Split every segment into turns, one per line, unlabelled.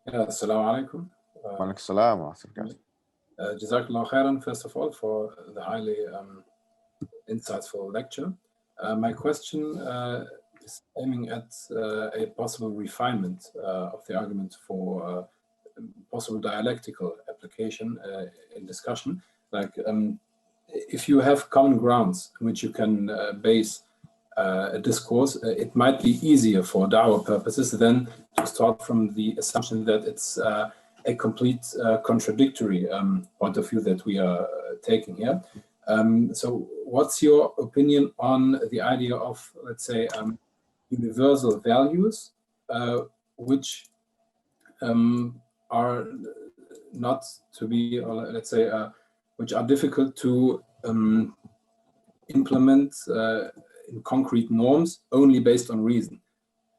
Yeah, assalamu alaikum.
Walaikum salam wa rahmatullah.
Jazakallah khairan, first of all, for the highly insightful lecture. My question is aiming at a possible refinement of the argument for possible dialectical application in discussion. Like, if you have common grounds on which you can base a discourse, it might be easier for da'wah purposes than to start from the assumption that it's a complete contradictory point of view that we are taking here. So what's your opinion on the idea of, let's say, universal values, which are not to be, or let's say, which are difficult to implement in concrete norms only based on reason?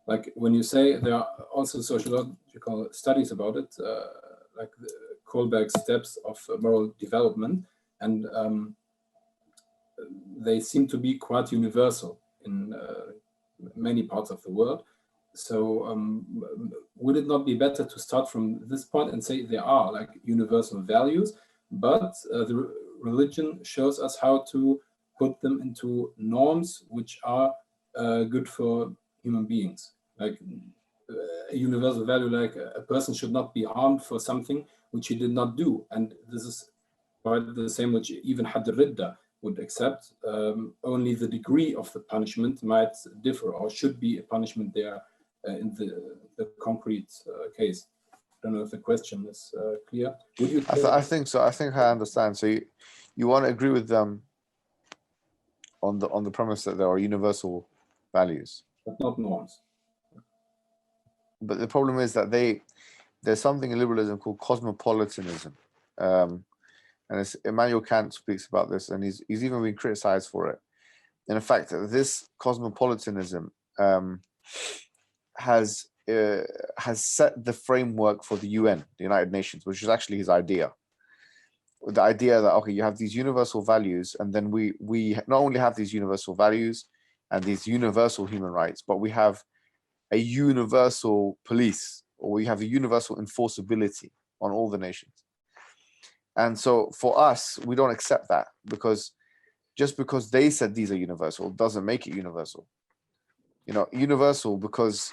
Like when you say there are also sociological studies about it, like the Kohlberg's steps of moral development, and they seem to be quite universal in many parts of the world. So would it not be better to start from this point and say there are like universal values, but the religion shows us how to put them into norms which are good for human beings? Like a universal value, like a person should not be harmed for something which he did not do. And this is quite the same which even Hadd al-Ridda would accept. Only the degree of the punishment might differ, or should be a punishment there in the concrete case. I don't know if the question is clear. Would you
I think so. I think I understand. So you want to agree with them on the premise that there are universal values,
but not norms.
But the problem is that there's something in liberalism called cosmopolitanism, and Immanuel Kant speaks about this, and he's even been criticized for it. And in fact, this cosmopolitanism has set the framework for the UN, the United Nations, which is actually his idea. The idea that, okay, you have these universal values, and then we not only have these universal values and these universal human rights, but we have a universal police, or we have a universal enforceability on all the nations. And so for us, we don't accept that, because just because they said these are universal doesn't make it universal. Universal because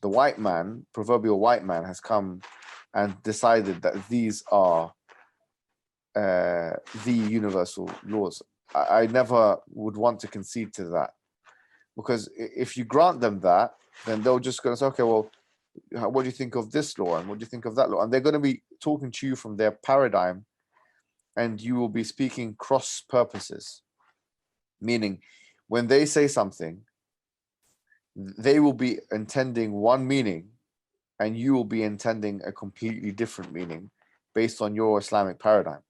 the white man, proverbial white man, has come and decided that these are the universal laws. I never would want to concede to that, because if you grant them that, then they're just going to say, okay, well, what do you think of this law, and what do you think of that law? And they're going to be talking to you from their paradigm, and you will be speaking cross purposes, meaning when they say something, they will be intending one meaning and you will be intending a completely different meaning based on your Islamic paradigm.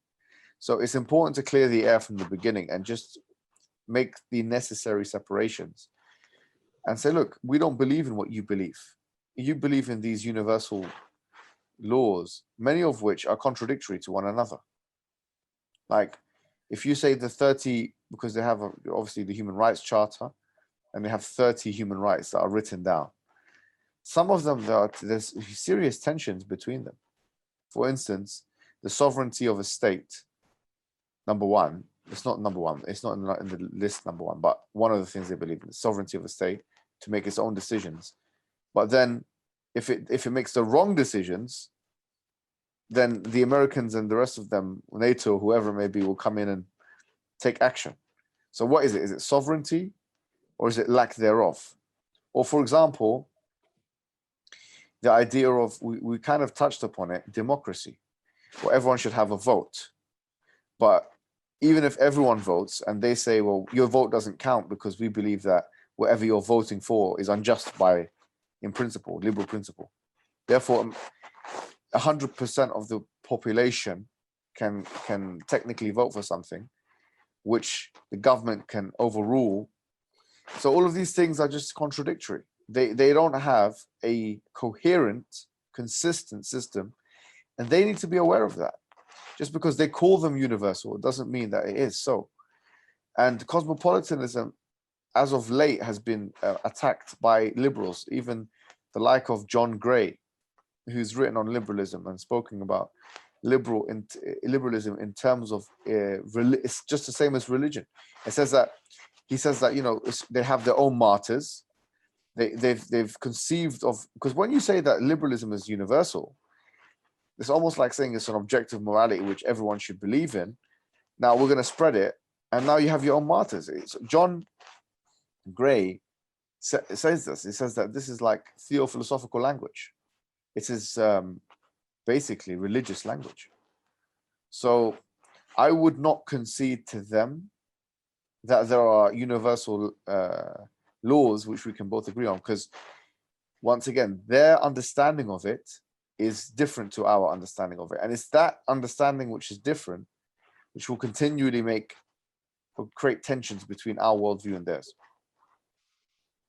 So it's important to clear the air from the beginning and just make the necessary separations and say, look, we don't believe in what you believe. You believe in these universal laws, many of which are contradictory to one another. Like if you say the 30, because they have obviously the Human Rights Charter, and they have 30 human rights that are written down. Some of them, there's serious tensions between them. For instance, the sovereignty of a state, number one, it's not number one, it's not in the list number one, but one of the things they believe in, the sovereignty of a state to make its own decisions. But then if it makes the wrong decisions, then the Americans and the rest of them, NATO, whoever it may be, will come in and take action. So what is it? Is it sovereignty? Or is it lack thereof? Or for example, the idea of, we kind of touched upon it, democracy, where everyone should have a vote. But even if everyone votes and they say, well, your vote doesn't count because we believe that whatever you're voting for is unjust in principle, liberal principle. Therefore, 100% of the population can technically vote for something which the government can overrule. So all of these things are just contradictory. They don't have a coherent, consistent system, and they need to be aware of that. Just because they call them universal, it doesn't mean that it is so. And cosmopolitanism, as of late, has been attacked by liberals, even the like of John Gray, who's written on liberalism and spoken about liberalism in terms of it's just the same as religion. He says that they have their own martyrs. They've conceived of, because when you say that liberalism is universal, it's almost like saying it's an objective morality which everyone should believe in. Now we're going to spread it, and now you have your own martyrs. John Gray says this. He says that this is like theophilosophical language. It is basically religious language. So I would not concede to them that there are universal laws which we can both agree on, because once again, their understanding of it is different to our understanding of it. And it's that understanding which is different, which will continually create tensions between our worldview and theirs.